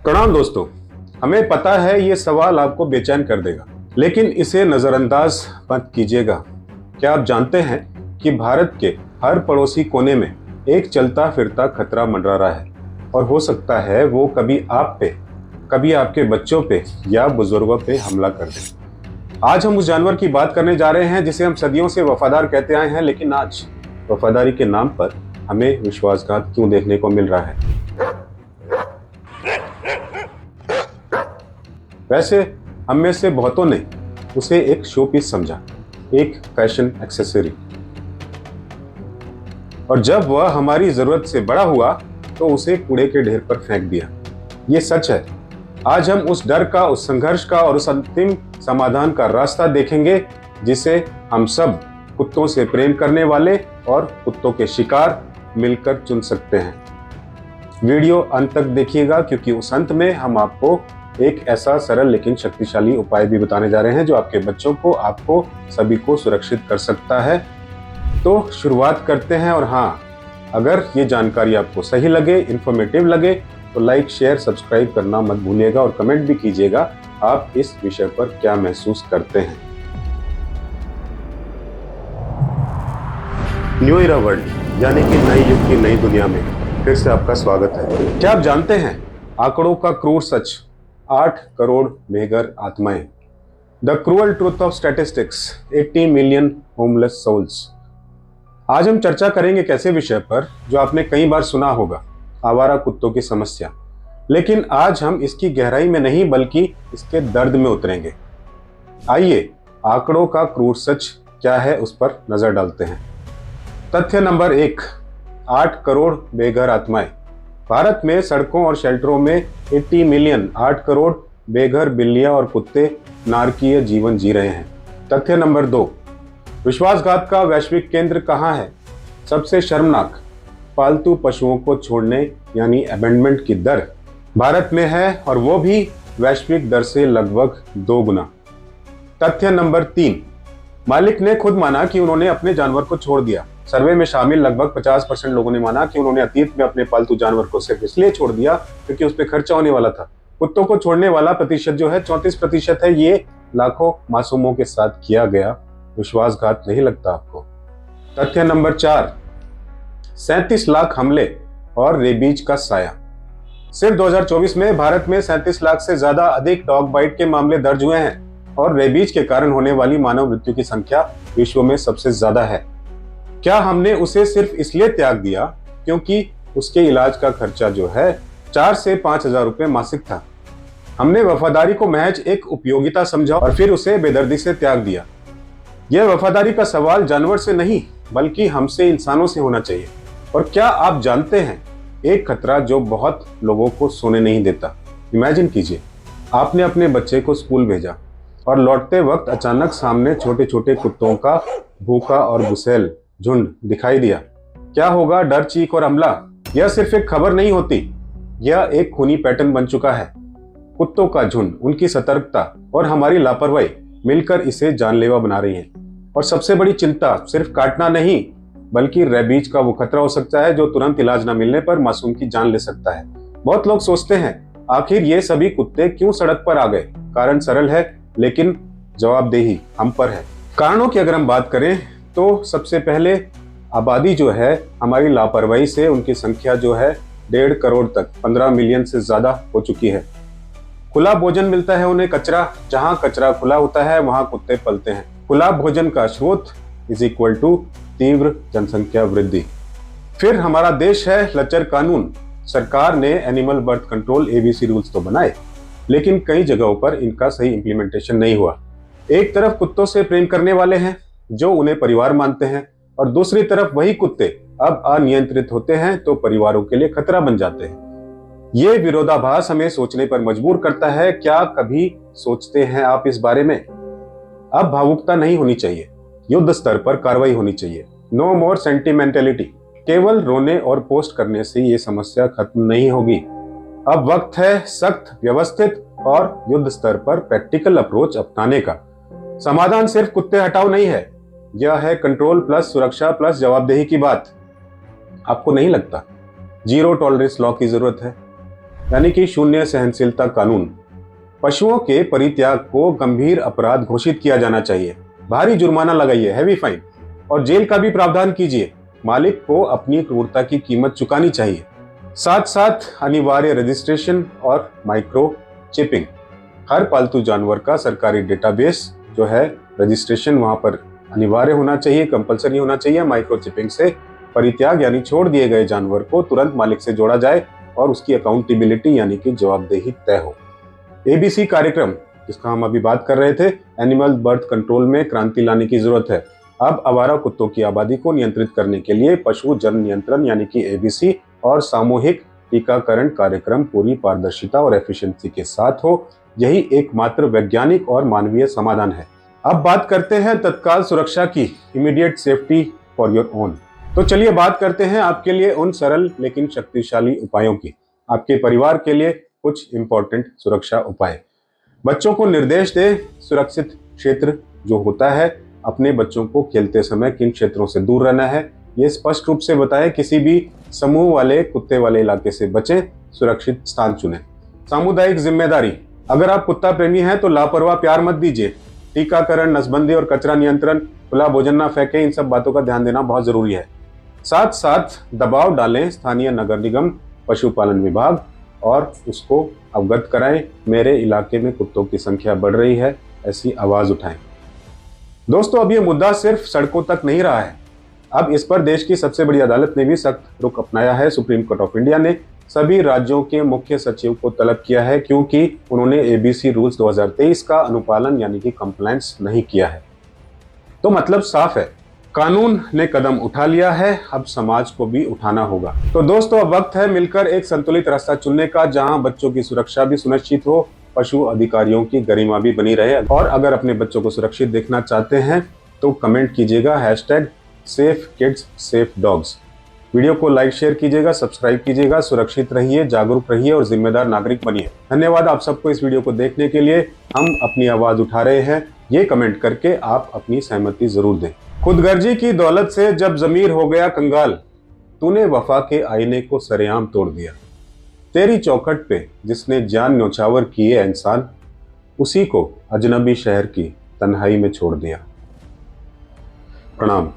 प्रणाम दोस्तों। हमें पता है ये सवाल आपको बेचैन कर देगा, लेकिन इसे नजरअंदाज मत कीजिएगा। क्या आप जानते हैं कि भारत के हर पड़ोसी कोने में एक चलता फिरता खतरा मंडरा रहा है और हो सकता है वो कभी आप पे, कभी आपके बच्चों पे या बुजुर्गों पे हमला कर दे। आज हम उस जानवर की बात करने जा रहे हैं जिसे हम सदियों से वफादार कहते आए हैं, लेकिन आज वफादारी के नाम पर हमें विश्वासघात क्यों देखने को मिल रहा है। वैसे हम में से बहुतों ने उसे एक शो पीस समझा, एक फैशन एक्सेसरी, और जब वह हमारी जरूरत से बड़ा हुआ तो उसे कूड़े के ढेर पर फेंक दिया। ये सच है। आज हम उस डर का, उस संघर्ष का और उस अंतिम समाधान का रास्ता देखेंगे जिसे हम सब कुत्तों से प्रेम करने वाले और कुत्तों के शिकार मिलकर चुन सकते हैं। वीडियो अंत तक देखिएगा, क्योंकि उस अंत में हम आपको एक ऐसा सरल लेकिन शक्तिशाली उपाय भी बताने जा रहे हैं जो आपके बच्चों को, आपको, सभी को सुरक्षित कर सकता है। तो शुरुआत करते हैं। और हाँ, अगर ये जानकारी आपको सही लगे, इंफॉर्मेटिव लगे, तो लाइक, शेयर, सब्सक्राइब करना मत भूलिएगा और कमेंट भी कीजिएगा आप इस विषय पर क्या महसूस करते हैं। न्यू इरा वर्ल्ड यानी कि नई युग की नई दुनिया में फिर से आपका स्वागत है। क्या आप जानते हैं आंकड़ों का क्रूर सच? 8 करोड़ बेघर आत्माएं। The cruel truth of statistics, 80 million homeless souls. आज हम चर्चा करेंगे एक ऐसे विषय पर जो आपने कई बार सुना होगा, आवारा कुत्तों की समस्या। लेकिन आज हम इसकी गहराई में नहीं बल्कि इसके दर्द में उतरेंगे। आइए आंकड़ों का क्रूर सच क्या है उस पर नजर डालते हैं। तथ्य नंबर 1, 8 करोड़ बेघर आत्माएं। भारत में सड़कों और शेल्टरों में 80 मिलियन, 8 करोड़ बेघर बिल्लियां और कुत्ते नारकीय जीवन जी रहे हैं। तथ्य नंबर 2, विश्वासघात का वैश्विक केंद्र कहां है? सबसे शर्मनाक, पालतू पशुओं को छोड़ने यानी अबेंडमेंट की दर भारत में है, और वो भी वैश्विक दर से लगभग 2 गुना। तथ्य नंबर 3, मालिक ने खुद माना कि उन्होंने अपने जानवर को छोड़ दिया। सर्वे में शामिल लगभग 50% लोगों ने माना कि उन्होंने अतीत में अपने पालतू जानवर को सिर्फ इसलिए छोड़ दिया क्योंकि उस पर खर्चा होने वाला था। कुत्तों को छोड़ने वाला प्रतिशत जो है 34% है। ये लाखों मासूमों के साथ किया गया विश्वासघात नहीं लगता आपको? तथ्य नंबर 4, 37 लाख हमले और रेबीज का साया। सिर्फ 2024 में भारत में 37 लाख से ज्यादा अधिक डॉग बाइट के मामले दर्ज हुए हैं, और रेबीज के कारण होने वाली मानव मृत्यु की संख्या विश्व में सबसे ज्यादा है। क्या हमने उसे सिर्फ इसलिए त्याग दिया क्योंकि उसके इलाज का खर्चा जो है 4 से 5 हजार रुपए मासिक था? हमने वफादारी को महज एक उपयोगिता समझा और फिर उसे बेदर्दी से त्याग दिया। यह वफादारी का सवाल जानवर से नहीं बल्कि हमसे, इंसानों से होना चाहिए। और क्या आप जानते हैं एक खतरा जो बहुत लोगों को सोने नहीं देता? इमेजिन कीजिए, आपने अपने बच्चे को स्कूल भेजा और लौटते वक्त अचानक सामने छोटे छोटे कुत्तों का भूखा और गुस्सैल झुंड दिखाई दिया। क्या होगा? डर, चीख और हमला। यह सिर्फ एक खबर नहीं होती, यह एक खूनी पैटर्न बन चुका है। कुत्तों का झुंड, उनकी सतर्कता और हमारी लापरवाही मिलकर इसे जानलेवा बना रही है। और सबसे बड़ी चिंता सिर्फ काटना नहीं बल्कि रेबीज का वो खतरा हो सकता है जो तुरंत इलाज न मिलने पर मासूम की जान ले सकता है। बहुत लोग सोचते हैं आखिर ये सभी कुत्ते क्यों सड़क पर आ गए? कारण सरल है, लेकिन जवाबदेही हम पर है। कारणों की अगर हम बात करें तो सबसे पहले आबादी जो है, हमारी लापरवाही से उनकी संख्या जो है 1.5 करोड़ तक, 15 मिलियन से ज्यादा हो चुकी है। खुला भोजन मिलता है उन्हें, कचरा, जहां कचरा खुला होता है वहां कुत्ते पलते हैं। खुला भोजन का स्रोत इज इक्वल टू तीव्र जनसंख्या वृद्धि। फिर हमारा देश है लचर कानून। सरकार ने animal birth control ABC rules तो बनाए, लेकिन कई जगहों पर इनका सही इंप्लीमेंटेशन नहीं हुआ। एक तरफ कुत्तों से प्रेम करने वाले हैं जो उन्हें परिवार मानते हैं, और दूसरी तरफ वही कुत्ते अब अनियंत्रित होते हैं तो परिवारों के लिए खतरा बन जाते हैं। ये विरोधाभास हमें सोचने पर मजबूर करता है। क्या कभी सोचते हैं आप इस बारे में? अब भावुकता नहीं होनी चाहिए, युद्ध स्तर पर कार्रवाई होनी चाहिए। नो मोर सेंटिमेंटलिटी। केवल रोने और पोस्ट करने से ये समस्या खत्म नहीं होगी। अब वक्त है सख्त, व्यवस्थित और युद्ध स्तर पर प्रैक्टिकल अप्रोच अपनाने का। समाधान सिर्फ कुत्ते हटाओ नहीं है, यह है कंट्रोल प्लस सुरक्षा प्लस जवाबदेही की बात। आपको नहीं लगता जीरो टॉलरेंस लॉ की जरूरत है? यानी कि शून्य सहनशीलता कानून। पशुओं के परित्याग को गंभीर अपराध घोषित किया जाना चाहिए। भारी जुर्माना लगाइए, हैवी फाइन, और जेल का भी प्रावधान कीजिए। मालिक को अपनी क्रूरता की कीमत चुकानी चाहिए। साथ साथ अनिवार्य रजिस्ट्रेशन और माइक्रो चिपिंग। हर पालतू जानवर का सरकारी डेटाबेस जो है रजिस्ट्रेशन वहां पर अनिवार्य होना चाहिए, कंपलसरी होना चाहिए। माइक्रो चिपिंग से परित्याग यानी छोड़ दिए गए जानवर को तुरंत मालिक से जोड़ा जाए और उसकी अकाउंटेबिलिटी यानी कि जवाबदेही तय हो। एबीसी कार्यक्रम जिसका हम अभी बात कर रहे थे, एनिमल बर्थ कंट्रोल में क्रांति लाने की जरूरत है। अब आवारा कुत्तों की आबादी को नियंत्रित करने के लिए पशु जन नियंत्रण यानी कि एबीसी और सामूहिक टीकाकरण कार्यक्रम पूरी पारदर्शिता और एफिशिएंसी के साथ हो। यही एकमात्र वैज्ञानिक और मानवीय समाधान है। अब बात करते हैं तत्काल सुरक्षा की, immediate safety for your own. तो चलिए बात करते हैं आपके लिए उन सरल लेकिन शक्तिशाली उपायों की। आपके परिवार के लिए कुछ इंपॉर्टेंट सुरक्षा उपाय। बच्चों को निर्देश दें। सुरक्षित क्षेत्र जो होता है, अपने बच्चों को खेलते समय किन क्षेत्रों से दूर रहना है ये स्पष्ट रूप से बताएं। किसी भी समूह वाले कुत्ते वाले इलाके से बचें। सुरक्षित स्थान चुनें। सामुदायिक जिम्मेदारी। अगर आप कुत्ता प्रेमी हैं तो लापरवाह प्यार मत दीजिए। टीकाकरण, नसबंदी और कचरा नियंत्रण, खुला भोजन ना फेंकें, इन सब बातों का ध्यान देना बहुत जरूरी है। साथ साथ दबाव डालें स्थानीय नगर निगम, पशुपालन विभाग और उसको अवगत कराएं। मेरे इलाके में कुत्तों की संख्या बढ़ रही है, ऐसी आवाज उठाएं। दोस्तों, अब ये मुद्दा सिर्फ सड़कों तक नहीं रहा है। अब इस पर देश की सबसे बड़ी अदालत ने भी सख्त रुख अपनाया है। सुप्रीम कोर्ट ऑफ इंडिया ने सभी राज्यों के मुख्य सचिव को तलब किया है क्योंकि उन्होंने एबीसी रूल्स 2023 का अनुपालन यानी कि कंप्लायंस नहीं किया है। तो मतलब साफ है, कानून ने कदम उठा लिया है, अब समाज को भी उठाना होगा। तो दोस्तों, अब वक्त है मिलकर एक संतुलित रास्ता चुनने का, जहां बच्चों की सुरक्षा भी सुनिश्चित हो, पशु अधिकारियों की गरिमा भी बनी रहे। और अगर अपने बच्चों को सुरक्षित देखना चाहते हैं तो कमेंट कीजिएगा #SafeKidsSafeDogs। वीडियो को लाइक शेयर कीजिएगा, सब्सक्राइब कीजिएगा। सुरक्षित रहिए, जागरूक रहिए और जिम्मेदार नागरिक बनिए। धन्यवाद आप सबको इस वीडियो को देखने के लिए। हम अपनी आवाज उठा रहे हैं, ये कमेंट करके आप अपनी सहमति जरूर दें। खुदगर्जी की दौलत से जब जमीर हो गया कंगाल, तूने वफा के आईने को सरेआम तोड़ दिया। तेरी चौखट पे जिसने जान न्योछावर किए इंसान, उसी को अजनबी शहर की तन्हाई में छोड़ दिया। प्रणाम।